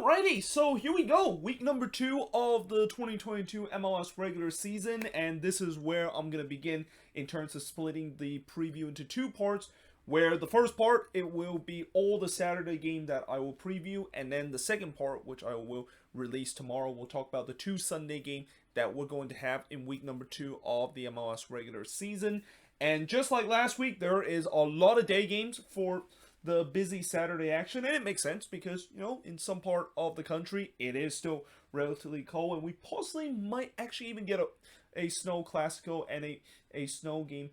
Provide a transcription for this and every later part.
Alrighty, so here we go. Week number 2 of the 2022 MLS regular season, and this is where I'm going to begin in terms of splitting the preview into 2 parts, where the first part, it will be all the Saturday game that I will preview, and then the second part, which I will release tomorrow, we'll talk about the 2 Sunday game that we're going to have in week number 2 of the MLS regular season. And just like last week, there is a lot of day games for the busy Saturday action, and it makes sense because, you know, in some part of the country, it is still relatively cold, and we possibly might actually even get a snow classico and a snow game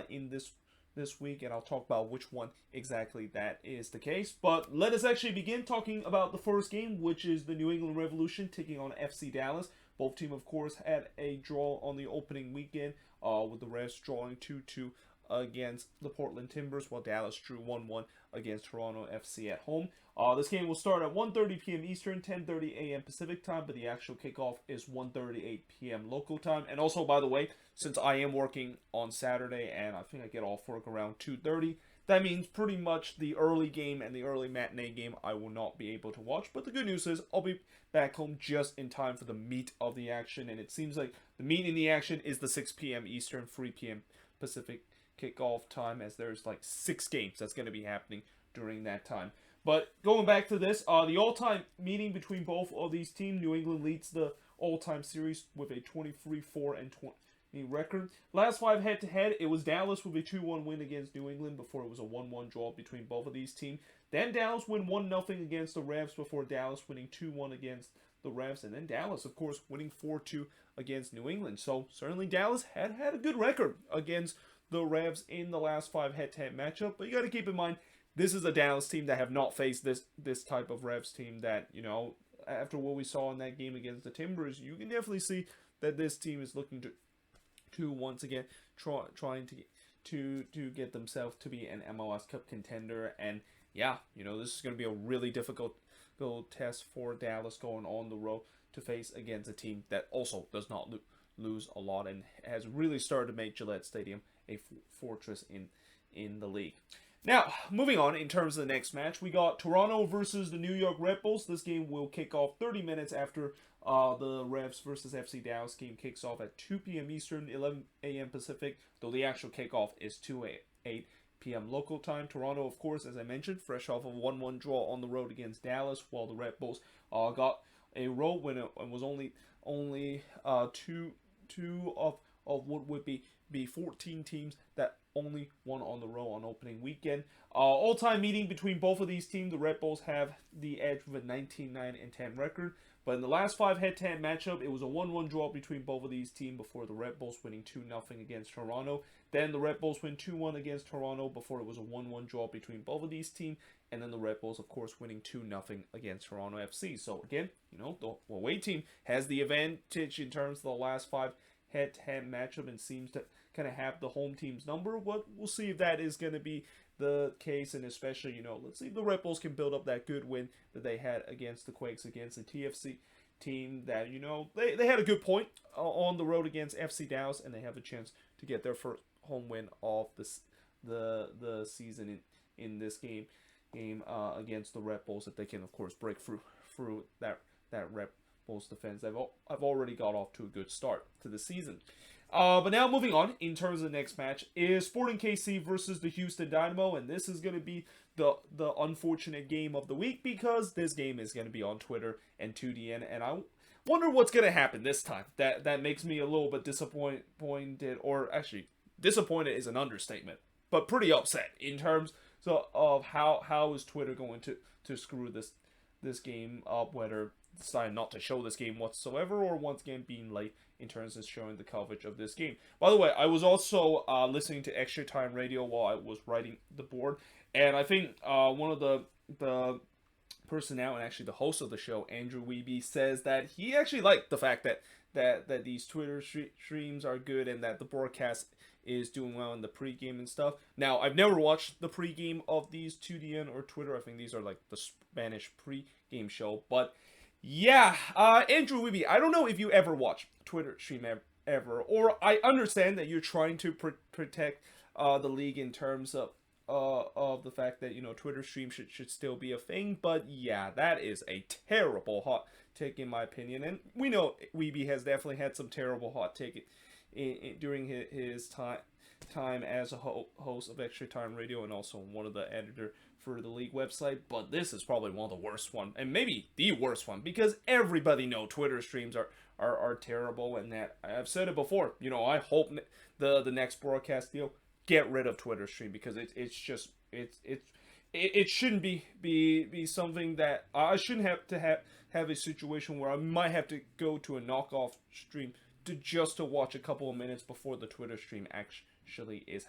in this week, and I'll talk about which one exactly that is the case. But let us actually begin talking about the first game, which is the New England Revolution taking on FC Dallas. Both teams, of course, had a draw on the opening weekend, with the Revs drawing 2-2 against the Portland Timbers, while Dallas drew 1-1 against Toronto FC at home. This game will start at 1:30 p.m. Eastern, 10:30 a.m. Pacific time, but the actual kickoff is 1:38 p.m. local time. And also, by the way, since I am working on Saturday and I think I get off work around 2:30, that means pretty much the early game and the early matinee game I will not be able to watch. But the good news is I'll be back home just in time for the meat of the action, and it seems like the meat in the action is the 6 p.m. Eastern, 3 p.m. Pacific kickoff time, as there's like 6 games that's going to be happening during that time. But going back to this, the all-time meeting between both of these teams, New England leads the all-time series with a 23-4-20 record. Last 5 head-to-head, it was Dallas with a 2-1 win against New England before it was a 1-1 draw between both of these teams. Then Dallas win 1-0 against the Revs before Dallas winning 2-1 against the Revs, and then Dallas, of course, winning 4-2 against New England. So certainly Dallas had a good record against the Revs in the last 5 head-to-head matchup, but you got to keep in mind, this is a Dallas team that have not faced this type of Revs team that, you know, after what we saw in that game against the Timbers, you can definitely see that this team is looking to once again trying to get themselves to be an MLS Cup contender. And yeah, you know, this is going to be a really difficult test for Dallas going on the road to face against a team that also does not lose a lot and has really started to make Gillette Stadium a fortress in the league. Now, moving on, in terms of the next match, we got Toronto versus the New York Red Bulls. This game will kick off 30 minutes after the Revs versus FC Dallas game kicks off at 2 p.m. Eastern, 11 a.m. Pacific, though the actual kickoff is 8 p.m. local time. Toronto, of course, as I mentioned, fresh off of a 1-1 draw on the road against Dallas, while the Red Bulls got a road win and was only two of what would be 14 teams that only won on the road on opening weekend. All-time meeting between both of these teams, the Red Bulls have the edge with a 19-9-10 record. But in the last 5 head-to-head matchup, it was a 1-1 draw between both of these teams before the Red Bulls winning 2-0 against Toronto. Then the Red Bulls win 2-1 against Toronto before it was a 1-1 draw between both of these teams. And then the Red Bulls, of course, winning 2-0 against Toronto FC. So again, you know, the away team has the advantage in terms of the last 5 head-to-head matchup and seems to kind of have the home team's number. But we'll see if that is going to be the case, and especially, you know, let's see if the Red Bulls can build up that good win that they had against the Quakes, against the TFC team that, you know, they had a good point on the road against FC Dallas, and they have a chance to get their first home win of the season in this game against the Red Bulls, if they can, of course, break through that Red Bulls defense. I've already got off to a good start to the season. But now moving on, in terms of the next match, is Sporting KC versus the Houston Dynamo, and this is going to be the unfortunate game of the week because this game is going to be on Twitter and 2DN, and I wonder what's going to happen this time. That makes me a little bit disappointed, or actually, disappointed is an understatement, but pretty upset in terms of how is Twitter going to screw this game up, whether deciding not to show this game whatsoever or once again being late in terms of showing the coverage of this game. By the way, I was also listening to Extra Time Radio while I was writing the board, and I think one of the personnel and actually the host of the show, Andrew Weeby, says that he actually liked the fact that these Twitter streams are good and that the broadcast is doing well in the pregame and stuff. Now, I've never watched the pregame of these 2DN or Twitter. I think these are like the Spanish pregame show, but yeah, Andrew Weeby, I don't know if you ever watch Twitter stream ever, or I understand that you're trying to protect the league in terms of of the fact that, Twitter stream should still be a thing. But yeah, that is a terrible hot take in my opinion. And we know Weeby has definitely had some terrible hot take during his time as a host of Extra Time Radio and also one of the editor for the league website. But this is probably one of the worst one, and maybe the worst one, because everybody know Twitter streams are terrible, and that I've said it before. I hope the next broadcast deal get rid of Twitter stream, because it shouldn't be something that I shouldn't have to have a situation where I might have to go to a knockoff stream to watch a couple of minutes before the Twitter stream actually is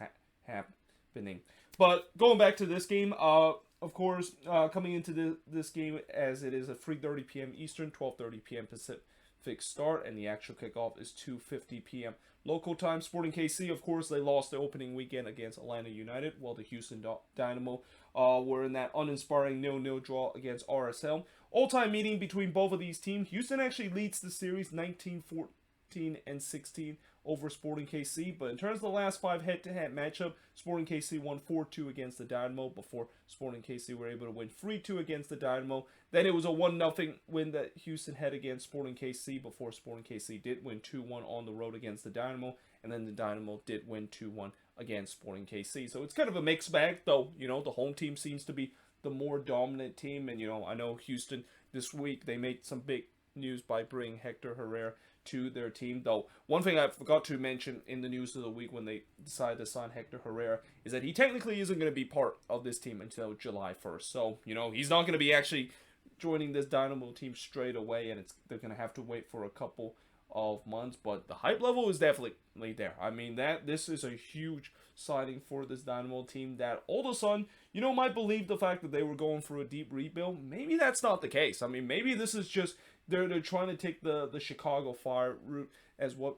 happening. But going back to this game, of course, coming into this game, as it is a 3:30 p.m. Eastern, 12:30 p.m. Pacific start, and the actual kickoff is 2:50 p.m. local time. Sporting KC, of course, they lost the opening weekend against Atlanta United, while the Houston Dynamo were in that uninspiring 0-0 draw against RSL. All-time meeting between both of these teams. Houston actually leads the series 19-14 and 16 over Sporting KC, but in terms of the last 5 head-to-head matchup, Sporting KC won 4-2 against the Dynamo before Sporting KC were able to win 3-2 against the Dynamo. Then it was a 1-0 win that Houston had against Sporting KC before Sporting KC did win 2-1 on the road against the Dynamo, and then the Dynamo did win 2-1 against Sporting KC. So it's kind of a mixed bag, though. The home team seems to be the more dominant team, and I know Houston this week, they made some big news by bringing Hector Herrera to their team. Though one thing I forgot to mention in the news of the week when they decided to sign Hector Herrera is that he technically isn't going to be part of this team until July 1st. So, he's not going to be actually joining this Dynamo team straight away, and they're going to have to wait for a couple of months. But the hype level is definitely there. I mean, this is a huge signing for this Dynamo team that all of a sudden, might believe the fact that they were going through a deep rebuild. Maybe that's not the case. I mean, maybe this is just they're trying to take the Chicago Fire route as what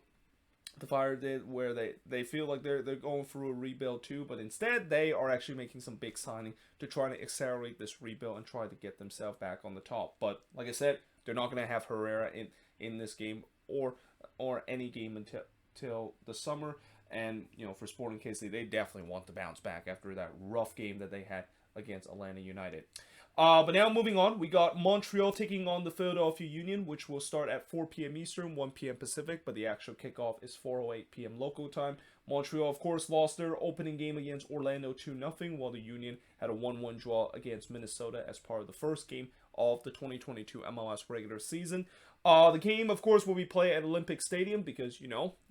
the Fire did, where they feel like they're going through a rebuild too, but instead they are actually making some big signing to try to accelerate this rebuild and try to get themselves back on the top. But like I said, they're not going to have Herrera in this game or any game until the summer. And for Sporting KC, they definitely want to bounce back after that rough game that they had against Atlanta United. But now moving on, we got Montreal taking on the Philadelphia Union, which will start at 4 p.m. Eastern, 1 p.m. Pacific, but the actual kickoff is 4:08 p.m. local time. Montreal, of course, lost their opening game against Orlando 2-0, while the Union had a 1-1 draw against Minnesota as part of the first game of the 2022 MLS regular season. The game, of course, will be played at Olympic Stadium because,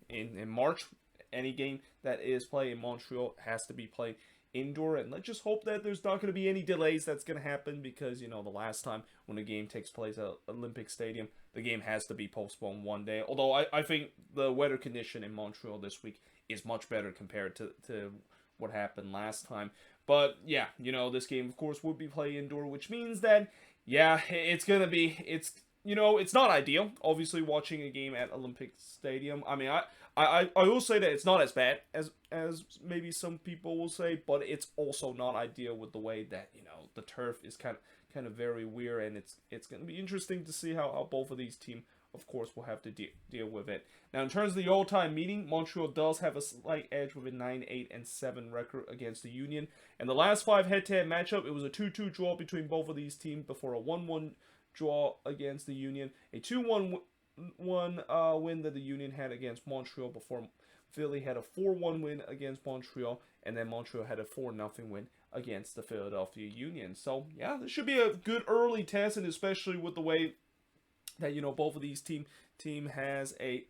in March, any game that is played in Montreal has to be played indoor, and let's just hope that there's not going to be any delays that's going to happen, because the last time when a game takes place at Olympic Stadium, the game has to be postponed one day. Although I think the weather condition in Montreal this week is much better compared to what happened last time. But yeah, this game of course would be played indoor, which means that it's not ideal, obviously, watching a game at Olympic Stadium. I mean, I will say that it's not as bad as maybe some people will say, but it's also not ideal with the way that the turf is kind of very weird, and it's going to be interesting to see how both of these teams, of course, will have to deal with it. Now, in terms of the all-time meeting, Montreal does have a slight edge with a 9-8-7 record against the Union. And the last 5 head-to-head matchup, it was a 2-2 draw between both of these teams before a 1-1 draw against the Union, a 2-1 win that the Union had against Montreal before Philly had a 4-1 win against Montreal, and then Montreal had a 4-0 win against the Philadelphia Union. So yeah, this should be a good early test, and especially with the way that both of these team has a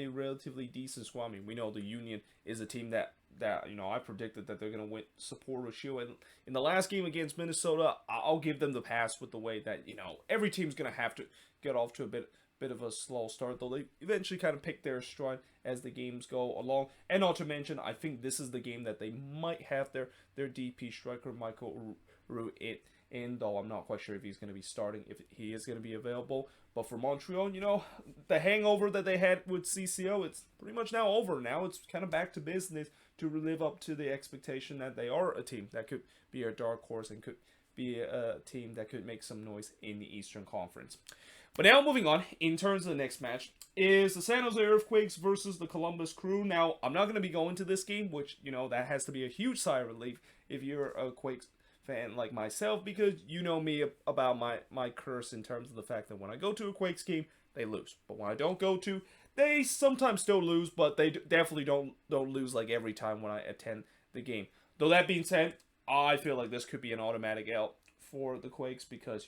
relatively decent squad. I mean, we know the Union is a team that I predicted that they're going to win Sapporo Shield. And in the last game against Minnesota, I'll give them the pass with the way that, every team's going to have to get off to a bit of a slow start, though they eventually kind of pick their stride as the games go along. And not to mention, I think this is the game that they might have their DP striker, Michael Roux, in, though I'm not quite sure if he's going to be starting, if he is going to be available. But for Montreal, the hangover that they had with CCO, it's pretty much now over. Now it's kind of back to business to live up to the expectation that they are a team that could be a dark horse and could be a team that could make some noise in the Eastern Conference. But now moving on, in terms of the next match, is the San Jose Earthquakes versus the Columbus Crew. Now, I'm not going to be going to this game, which, that has to be a huge sigh of relief if you're a Quakes fan like myself, because you know me about my curse in terms of the fact that when I go to a Quakes game, they lose. But when I don't go to, they sometimes still lose, but they definitely don't lose like every time when I attend the game. Though that being said, I feel like this could be an automatic L for the Quakes because,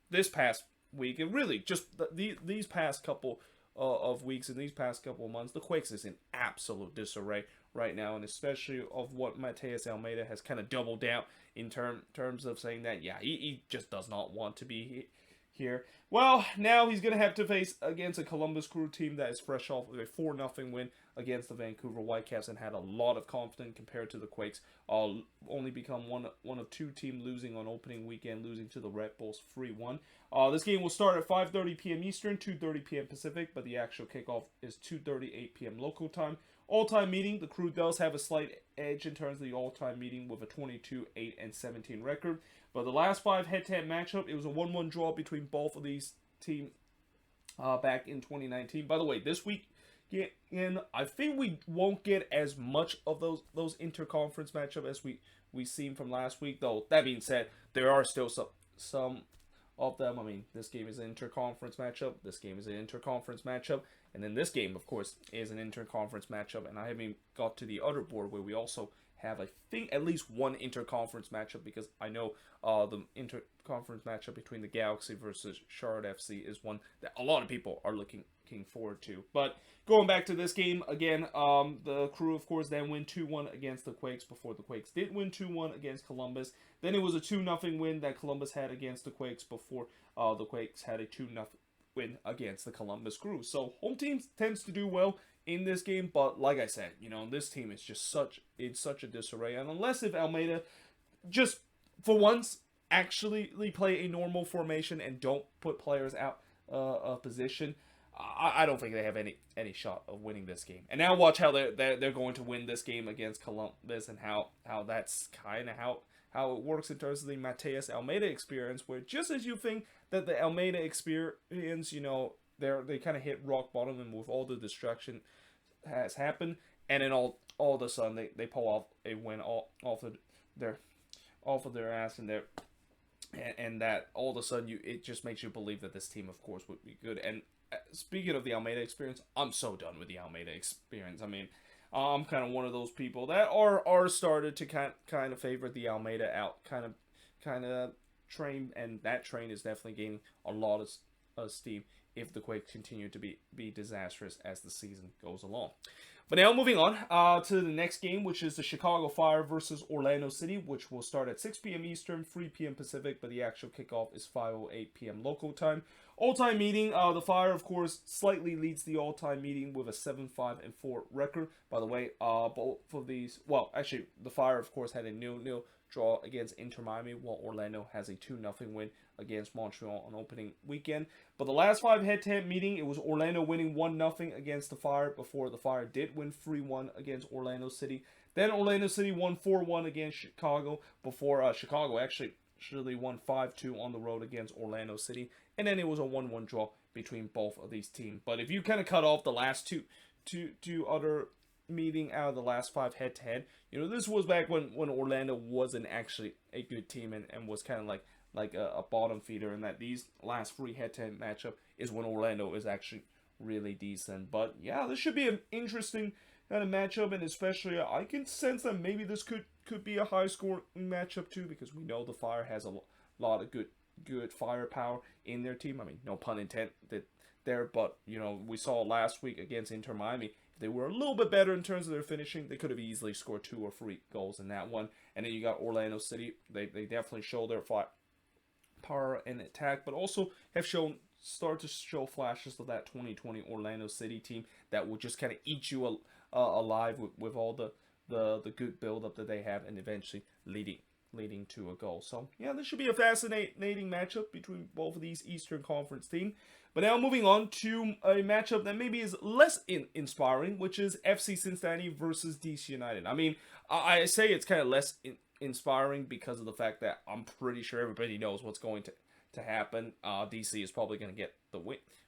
this past week, and really just these past couple of weeks and these past couple of months, the Quakes is in absolute disarray right now, and especially of what Matias Almeyda has kind of doubled down in terms of saying that, he just does not want to be here. Well, now he's going to have to face against a Columbus Crew team that is fresh off of a 4-0 win against the Vancouver Whitecaps and had a lot of confidence compared to the Quakes. Only become one of two teams losing on opening weekend, losing to the Red Bulls 3-1. This game will start at 5:30 p.m. Eastern, 2:30 p.m. Pacific, but the actual kickoff is 2:38 p.m. local time. All-time meeting, the Crew does have a slight edge in terms of the all-time meeting with a 22-8-17 record. But the last 5 head-to-head matchup, it was a 1-1 draw between both of these teams back in 2019. By the way, this week, I think we won't get as much of those interconference matchups as we seen from last week. Though that being said, there are still some of them. I mean, this game is an interconference matchup. This game is an interconference matchup. And then this game, of course, is an interconference matchup. And I haven't even got to the other board where we also have, I think, at least one interconference matchup, because I know the interconference matchup between the Galaxy versus Charlotte FC is one that a lot of people are looking forward to. But going back to this game, again, the Crew, of course, then win 2-1 against the Quakes before the Quakes did win 2-1 against Columbus. Then it was a 2-0 win that Columbus had against the Quakes before the Quakes had a 2-0 win against the Columbus Crew. So home team tends to do well in this game, but like I said, this team is just such a disarray. And unless if Almeyda just for once actually play a normal formation and don't put players out of position, I don't think they have any shot of winning this game. And now watch how they're going to win this game against Columbus, and how that's kind of how it works in terms of the Matias Almeyda experience, where just as you think that the Almeyda experience, they kind of hit rock bottom, and with all the destruction has happened, and then all of a sudden they pull off a win off of their ass, and that all of a sudden it just makes you believe that this team, of course, would be good. And speaking of the Almeyda experience, I'm so done with the Almeyda experience. I mean, I'm kind of one of those people that are started to kind of favor the Almeyda out kind of train, and that train is definitely gaining a lot of steam if the Quakes continue to be disastrous as the season goes along. But now moving on to the next game, which is the Chicago Fire versus Orlando City, which will start at 6 p.m. Eastern, 3 p.m. Pacific, but the actual kickoff is 5:08 p.m. local time. All-time meeting, the Fire, of course, slightly leads the all-time meeting with a 7-5-4 record. By the way, both of these, well, actually, the Fire, of course, had a 0-0 draw against Inter Miami, while Orlando has a 2-0 win against Montreal on opening weekend. But the last 5 head-to-head meeting, it was Orlando winning 1-0 against the Fire before the Fire did win 3-1 against Orlando City. Then Orlando City won 4-1 against Chicago before Chicago actually won 5-2 on the road against Orlando City. And then it was a 1-1 draw between both of these teams. But if you kind of cut off the last two other meeting out of the last 5 head-to-head, this was back when Orlando wasn't actually a good team and was kind of like a bottom feeder, and that these last 3 head-to-head matchup is when Orlando is actually really decent. But yeah, this should be an interesting kind of matchup, and especially I can sense that maybe this could be a high-scoring matchup too, because we know the Fire has a lot of good firepower in their team. I mean, no pun intended there, but we saw last week against Inter Miami, if they were a little bit better in terms of their finishing, they could have easily scored 2 or 3 goals in that one. And then you got Orlando City. They definitely show their power and attack, but also have start to show flashes of that 2020 Orlando City team that will just kind of eat you alive with all the good build-up that they have, and eventually leading to a goal. So yeah, this should be a fascinating matchup between both of these Eastern Conference teams. But now moving on to a matchup that maybe is less inspiring, which is FC Cincinnati versus DC United. I mean, I say it's kind of less inspiring because of the fact that I'm pretty sure everybody knows what's going to happen. DC is probably going to get the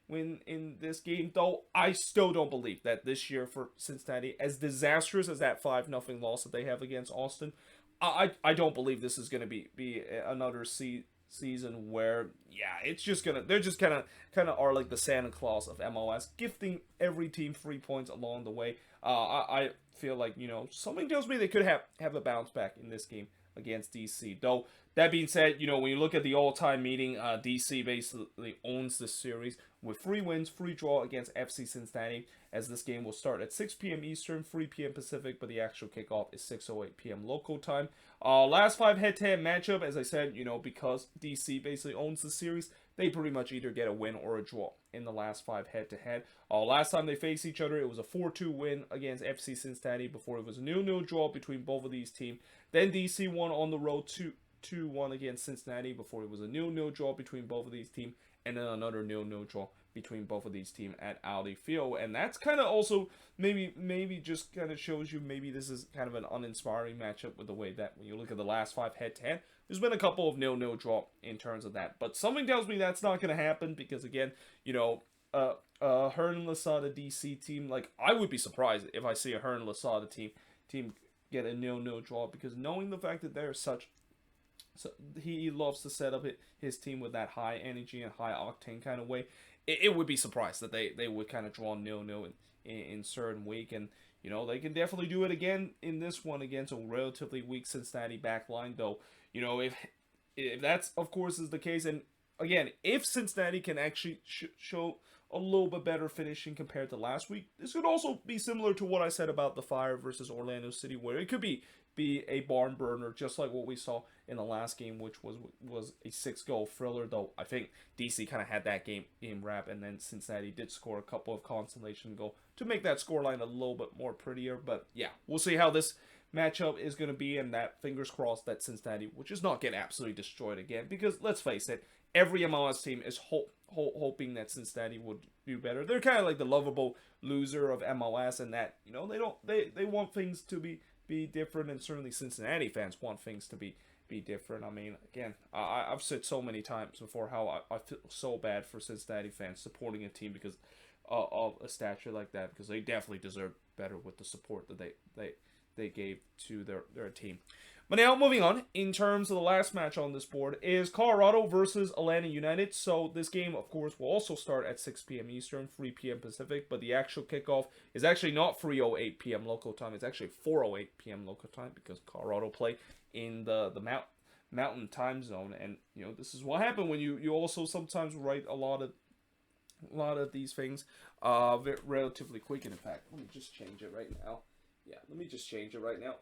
win in this game, though I still don't believe that this year for Cincinnati, as disastrous as that 5-0 loss that they have against Austin, I don't believe this is going to be another season where, yeah, it's just gonna, they're just kind of are like the Santa Claus of MLS, gifting every team 3 points along the way. I feel like, something tells me they could have a bounce back in this game against DC. Though, that being said, when you look at the all-time meeting, DC basically owns this series with 3 wins, 3 draw against FC Cincinnati, as this game will start at 6 p.m. Eastern, 3 p.m. Pacific, but the actual kickoff is 6:08 p.m. local time. Last 5 head-to-head matchup, as I said, because DC basically owns the series, they pretty much either get a win or a draw in the last 5 head-to-head. Last time they faced each other, it was a 4-2 win against FC Cincinnati before it was a 0-0 draw between both of these teams. Then DC won on the road 2-1 against Cincinnati before it was a 0-0 draw between both of these teams, and then another 0-0 draw between both of these teams at Audi Field. And that's kind of also maybe just kind of shows you maybe this is kind of an uninspiring matchup with the way that when you look at the last 5 head-to-head, there's been a couple of 0-0 draw in terms of that. But something tells me that's not going to happen because, again, Hernan Losada DC team, like, I would be surprised if I see a Hernan Losada team get a 0-0 draw, because knowing the fact that they're so he loves to set up his team with that high energy and high octane kind of way, it would be surprised that they would kind of draw 0-0 in certain week. And they can definitely do it again in this one against a relatively weak Cincinnati backline, though. If that's, of course, is the case, and again, if Cincinnati can actually show a little bit better finishing compared to last week, this could also be similar to what I said about the Fire versus Orlando City, where it could be a barn burner, just like what we saw in the last game, which was a 6-goal thriller. Though I think DC kind of had that game wrap, and then Cincinnati did score a couple of consolation goals to make that scoreline a little bit more prettier. But yeah, we'll see how this matchup is going to be, and that fingers crossed that Cincinnati will just not get absolutely destroyed again, because let's face it, every MLS team is hoping that Cincinnati would do better. They're kind of like the lovable loser of MLS, and that they want things to be different, and certainly Cincinnati fans want things to be different. I mean, again, I've said so many times before how I feel so bad for Cincinnati fans supporting a team because of a stature like that, because they definitely deserve better with the support that they gave to their team. But now, moving on, in terms of the last match on this board is Colorado versus Atlanta United. So this game, of course, will also start at 6 p.m. Eastern, 3 p.m. Pacific, but the actual kickoff is actually not 3:08 p.m. local time. It's actually 4:08 p.m. local time, because Colorado play in the mountain time zone. And, this is what happened when you also sometimes write a lot of these things relatively quick. And in fact, let me just change it right now. Yeah, let me just change it right now.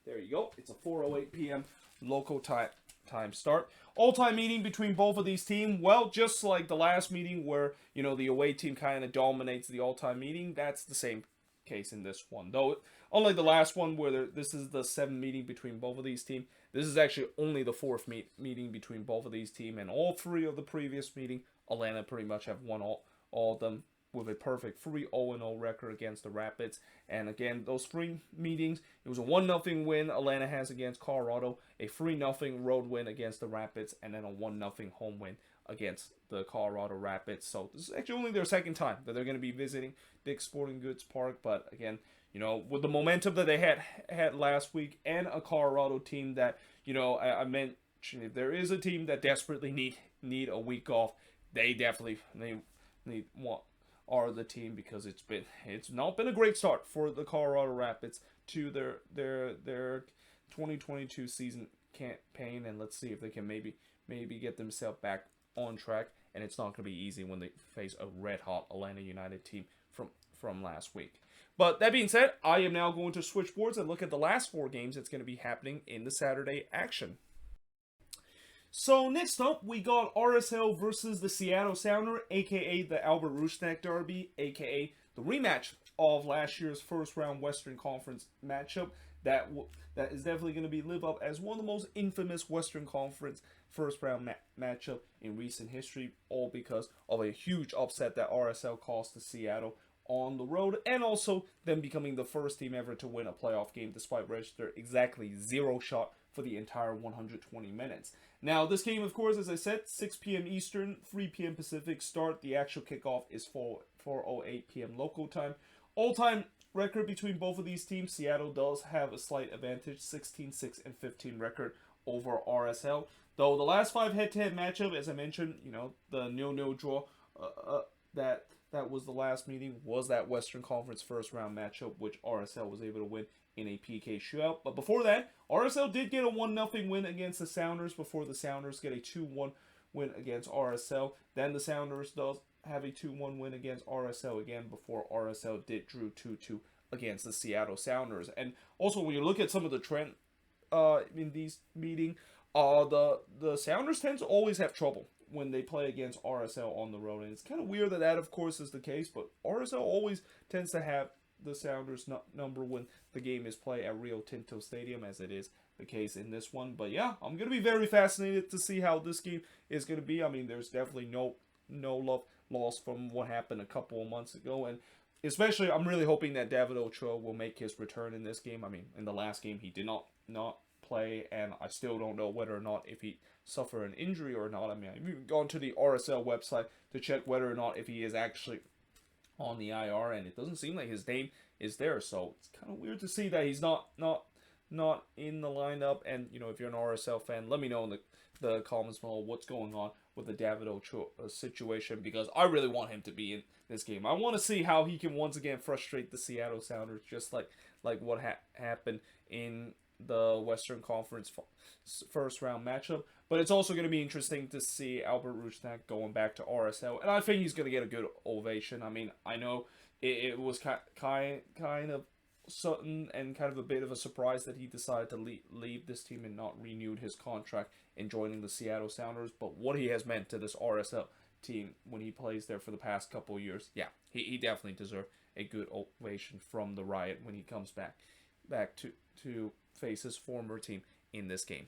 There you go. It's a 4:08 p.m. local time start. All-time meeting between both of these teams. Well, just like the last meeting where, the away team kind of dominates the all-time meeting, that's the same case in this one. Though, unlike the last one where this is the 7th meeting between both of these teams, this is actually only the 4th meeting between both of these teams. And all 3 of the previous meeting, Atlanta pretty much have won all of them, with a perfect 3-0-0 record against the Rapids. And again, those 3 meetings, it was a 1-0 win Atlanta has against Colorado, a 3-0 road win against the Rapids, and then a 1-0 home win against the Colorado Rapids. So this is actually only their 2nd time that they're going to be visiting Dick's Sporting Goods Park. But again, with the momentum that they had last week, and a Colorado team that, I mentioned, if there is a team that desperately need a week off, they definitely are the team, because it's not been a great start for the Colorado Rapids to their 2022 season campaign. And let's see if they can maybe get themselves back on track. And it's not going to be easy when they face a red-hot Atlanta United team from last week. But that being said, I am now going to switch boards and look at the last 4 games that's going to be happening in the Saturday action. So next up, we got RSL versus the Seattle Sounders, aka the Albert Rusnak Derby, aka the rematch of last year's first-round Western Conference matchup. That is definitely going to be live up as one of the most infamous Western Conference first-round matchup in recent history, all because of a huge upset that RSL caused to Seattle on the road, and also them becoming the first team ever to win a playoff game despite register exactly 0 shot for the entire 120 minutes. Now, this game, of course, as I said, 6 p.m. Eastern, 3 p.m. Pacific start. The actual kickoff is 4:08 p.m. local time. All-time record between both of these teams, Seattle does have a slight advantage, 16-6 and 15 record over RSL. Though the last 5 head-to-head matchup, as I mentioned, the 0-0 draw that was the last meeting, was that Western Conference first round matchup, which RSL was able to win in a PK shootout. But before that, RSL did get a 1-0 win against the Sounders before the Sounders get a 2-1 win against RSL. Then the Sounders does have a 2-1 win against RSL again before RSL did drew 2-2 against the Seattle Sounders. And also, when you look at some of the trend in these meetings, the Sounders tend to always have trouble when they play against RSL on the road. And it's kind of weird that of course, is the case, but RSL always tends to have the Sounders number when the game is played at Rio Tinto Stadium, as it is the case in this one. But yeah, I'm going to be very fascinated to see how this game is going to be. I mean, there's definitely no love lost from what happened a couple of months ago, and especially I'm really hoping that David Ochoa will make his return in this game. I mean, in the last game he did not play, and I still don't know whether or not if he suffered an injury or not. I mean, I've even gone to the RSL website to check whether or not if he is actually on the IR, and it doesn't seem like his name is there, so it's kind of weird to see that he's not in the lineup. And if you're an RSL fan, let me know in the comments below what's going on with the David Ochoa situation, because I really want him to be in this game. I want to see how he can once again frustrate the Seattle Sounders, just like what happened in the Western Conference first round matchup. But it's also going to be interesting to see Albert Rusnak going back to RSL, and I think he's going to get a good ovation. I mean, I know it was kind of sudden and kind of a bit of a surprise that he decided to leave this team and not renewed his contract in joining the Seattle Sounders, but what he has meant to this RSL team when he plays there for the past couple of years, yeah, he definitely deserved a good ovation from the Riot when he comes back to face his former team in this game.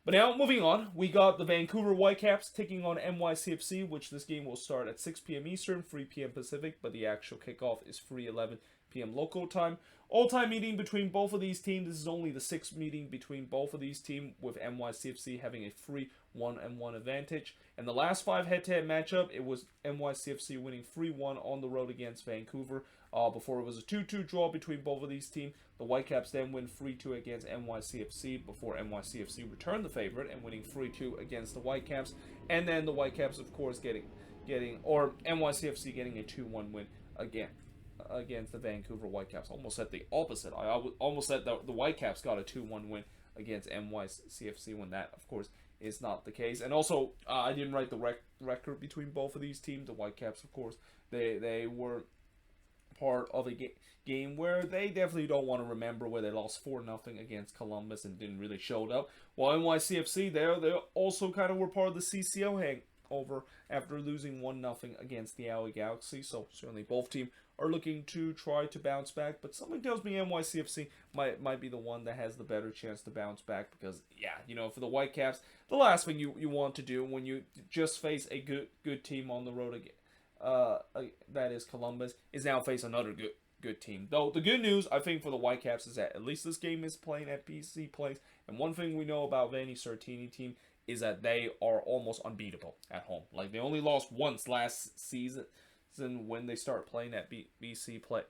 But now, moving on, we got the Vancouver Whitecaps taking on NYCFC, which this game will start at 6 p.m. Eastern, 3 p.m. Pacific, but the actual kickoff is 3:11 p.m. local time. All-time meeting between both of these teams. This is only the 6th meeting between both of these teams, with NYCFC having a free 1-1 advantage. And the last 5 head-to-head matchup, it was NYCFC winning 3-1 on the road against Vancouver. Before it was a 2-2 draw between both of these teams. The Whitecaps then win 3-2 against NYCFC before NYCFC returned the favorite and winning 3-2 against the Whitecaps. And then the Whitecaps, of course, or NYCFC getting a 2-1 win again against the Vancouver Whitecaps. Almost said the opposite. I almost said the Whitecaps got a 2-1 win against NYCFC, when that, of course, is not the case. And also, I didn't write the record between both of these teams. The Whitecaps, of course, they were part of a game where they definitely don't want to remember, where they lost 4-0 against Columbus and didn't really show up. While NYCFC, they also kind of were part of the CCL hangover after losing 1-0 against the LA Galaxy. So certainly both teams are looking to try to bounce back, but something tells me NYCFC might be the one that has the better chance to bounce back, because yeah, for the Whitecaps, the last thing you want to do when you just face a good team on the road again, that is Columbus, is now face another good team. Though the good news, I think, for the Whitecaps is that at least this game is playing at BC Place, and one thing we know about Vanni Sartini team is that they are almost unbeatable at home. Like, they only lost once last season when they start playing at BC Play,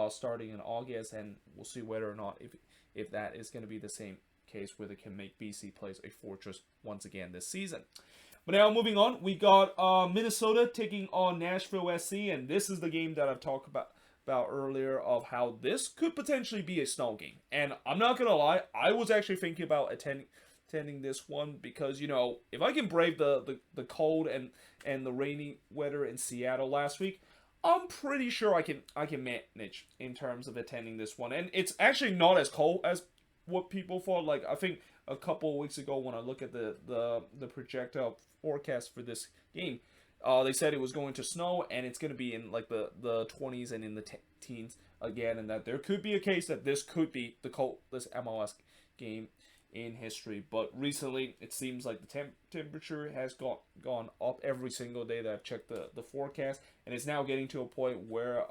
starting in August, and we'll see whether or not if that is going to be the same case, where they can make BC Place a fortress once again this season. But now, moving on, we got Minnesota taking on Nashville SC, and this is the game that I've talked about earlier, of how this could potentially be a snow game. And I'm not gonna lie, I was actually thinking about attending this one, because if I can brave the cold and the rainy weather in Seattle last week, I'm pretty sure I can manage in terms of attending this one. And it's actually not as cold as what people thought. Like, I think a couple of weeks ago, when I look at the projectile forecast for this game, they said it was going to snow, and it's going to be in like the 20s and in the teens again, and that there could be a case that this could be the coldest MLS game in history. But recently, it seems like the temperature has gone up every single day that I've checked the forecast, and it's now getting to a point where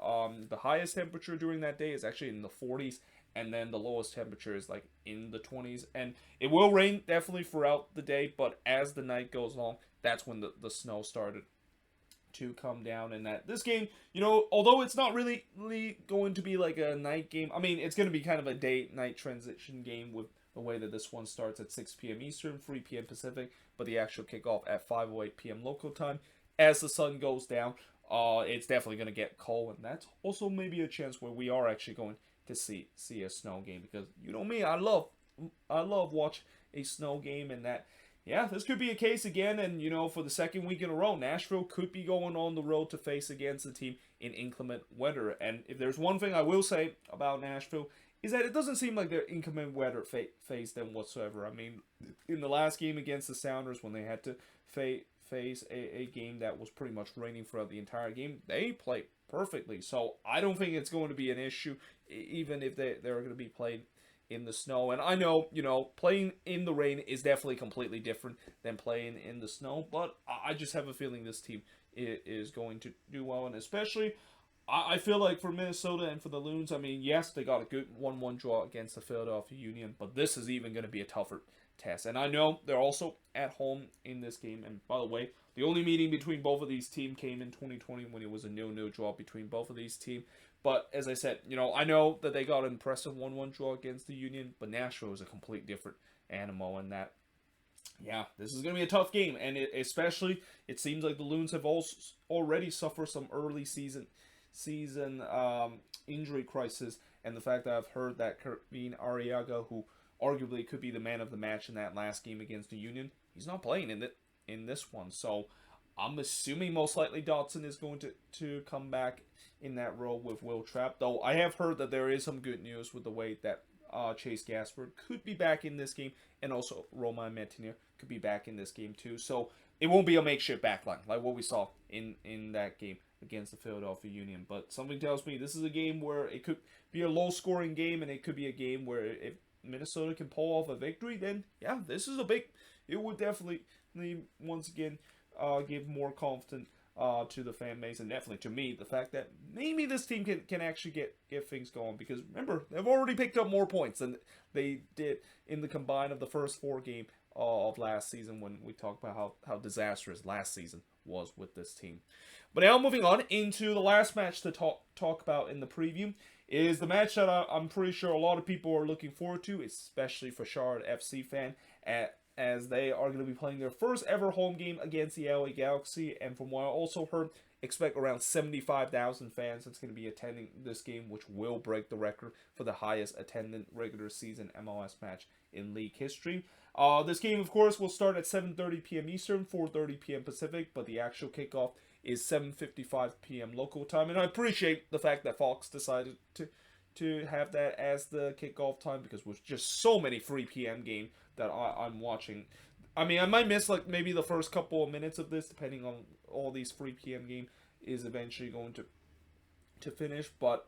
the highest temperature during that day is actually in the 40s, and then the lowest temperature is like in the 20s, and it will rain definitely throughout the day, but as the night goes along, that's when the snow started to come down. And that this game, although it's not really going to be like a night game, I mean, it's going to be kind of a day-night transition game with the way that this one starts at 6 p.m. Eastern, 3 p.m. Pacific, but the actual kickoff at 5:08 p.m. local time. As the sun goes down, it's definitely going to get cold, and that's also maybe a chance where we are actually going to see a snow game, because you know me, I love watch a snow game. And that, yeah, this could be a case again. And for the second week in a row, Nashville could be going on the road to face against the team in inclement weather. And if there's one thing I will say about Nashville, is that it doesn't seem like they're inclement weather phased them whatsoever. I mean, in the last game against the Sounders, when they had to face a game that was pretty much raining throughout the entire game, they played perfectly. So I don't think it's going to be an issue, even if they're going to be playing in the snow. And I know, playing in the rain is definitely completely different than playing in the snow, but I just have a feeling this team is going to do well. And especially, I feel like for Minnesota and for the Loons, I mean, yes, they got a good 1-1 draw against the Philadelphia Union, but this is even going to be a tougher test. And I know they're also at home in this game. And by the way, the only meeting between both of these teams came in 2020 when it was a 0-0 draw between both of these teams. But as I said, I know that they got an impressive 1-1 draw against the Union, but Nashville is a complete different animal in that. Yeah, this is going to be a tough game, and especially it seems like the Loons have also already suffered some early season injury crisis, and the fact that I've heard that Kervin Arriaga, who arguably could be the man of the match in that last game against the Union, he's not playing in this one. So I'm assuming most likely Dotson is going to come back in that role with Will Trapp, though I have heard that there is some good news with the way that Chase Gaspard could be back in this game, and also Romain Métanire could be back in this game too. So it won't be a makeshift backline like what we saw in that game against the Philadelphia Union. But something tells me this is a game where it could be a low-scoring game, and it could be a game where if Minnesota can pull off a victory, then yeah, this is it would definitely once again give more confidence to the fan base, and definitely to me, the fact that maybe this team can actually get things going. Because remember, they've already picked up more points than they did in the combine of the first 4 games of last season, when we talked about how disastrous last season was with this team. But now moving on into the last match to talk about in the preview is the match that I'm pretty sure a lot of people are looking forward to, especially for Charlotte FC fan, as they are going to be playing their first ever home game against the LA Galaxy. And from what I also heard, expect around 75,000 fans that's going to be attending this game, which will break the record for the highest attended regular season MLS match in league history. This game, of course, will start at 7:30 p.m. Eastern, 4:30 p.m. Pacific, but the actual kickoff is 7:55 p.m. local time. And I appreciate the fact that Fox decided to have that as the kickoff time, because with just so many 3 p.m. games that I'm watching, I mean, I might miss like maybe the first couple of minutes of this, depending on all these 3 p.m. game is eventually going to finish. But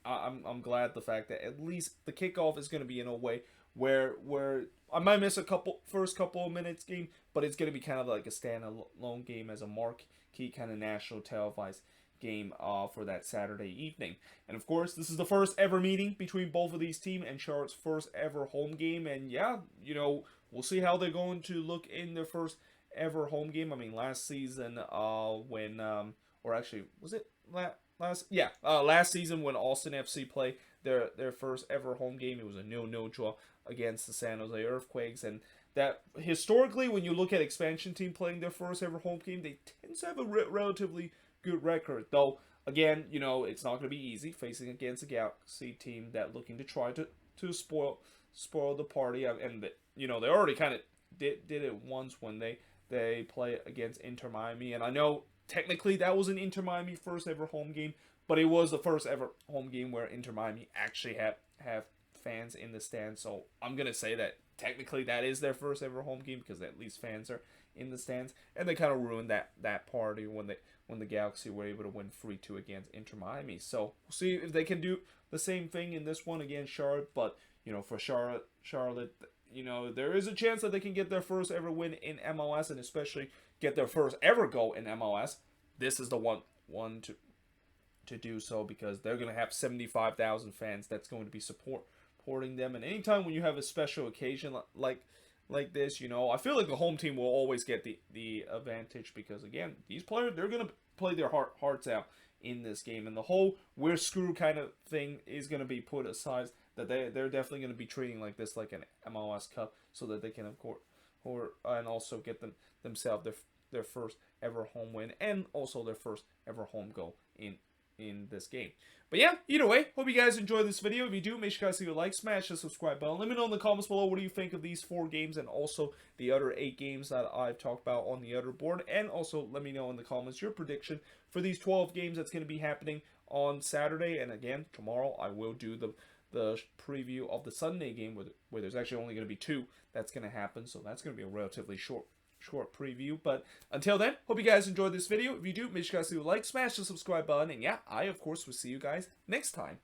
I'm glad the fact that at least the kickoff is going to be in a way where I might miss first couple of minutes game, but it's going to be kind of like a standalone game as a marquee kind of national televised game for that Saturday evening. And of course, this is the first ever meeting between both of these teams and Charlotte's first ever home game. And yeah, we'll see how they're going to look in their first ever home game. I mean, last season when or actually was it last season when Austin FC played their first ever home game, it was a 0-0 draw against the San Jose Earthquakes. And that historically, when you look at expansion team playing their first ever home game, they tend to have a relatively good record. Though again, it's not going to be easy facing against a Galaxy team that looking to try to spoil the party. And they already kind of did it once when they play against Inter Miami. And I know technically that was an Inter Miami first ever home game, but it was the first ever home game where Inter Miami actually have fans in the stands. So I'm gonna say that technically that is their first ever home game, because at least fans are in the stands. And they kind of ruined that party when the Galaxy were able to win 3-2 against Inter Miami. So we'll see if they can do the same thing in this one against Charlotte. But for Charlotte, there is a chance that they can get their first ever win in MLS, and especially get their first ever goal in MLS. This is the one to do so, because they're going to have 75,000 fans that's going to be supporting them. And anytime when you have a special occasion like this, you know, I feel like the home team will always get the advantage because, again, these players, they're going to play their hearts out in this game. And the whole we're screwed kind of thing is going to be put aside, that they're definitely going to be treating like this like an MLS Cup so that they can, of course, and also get themselves their first ever home win and also their first ever home goal in this game. But yeah, either way, hope you guys enjoyed this video. If you do, make sure you guys leave a like, smash the subscribe button. Let me know in the comments below what do you think of these 4 games and also the other 8 games that I've talked about on the other board. And also let me know in the comments your prediction for these 12 games that's going to be happening on Saturday. And again, tomorrow I will do the preview of the Sunday game where there's actually only going to be 2 that's going to happen. So that's going to be a relatively short preview. But until then, hope you guys enjoyed this video. If you do, make sure you guys leave a like, smash the subscribe button, and yeah, I of course will see you guys next time.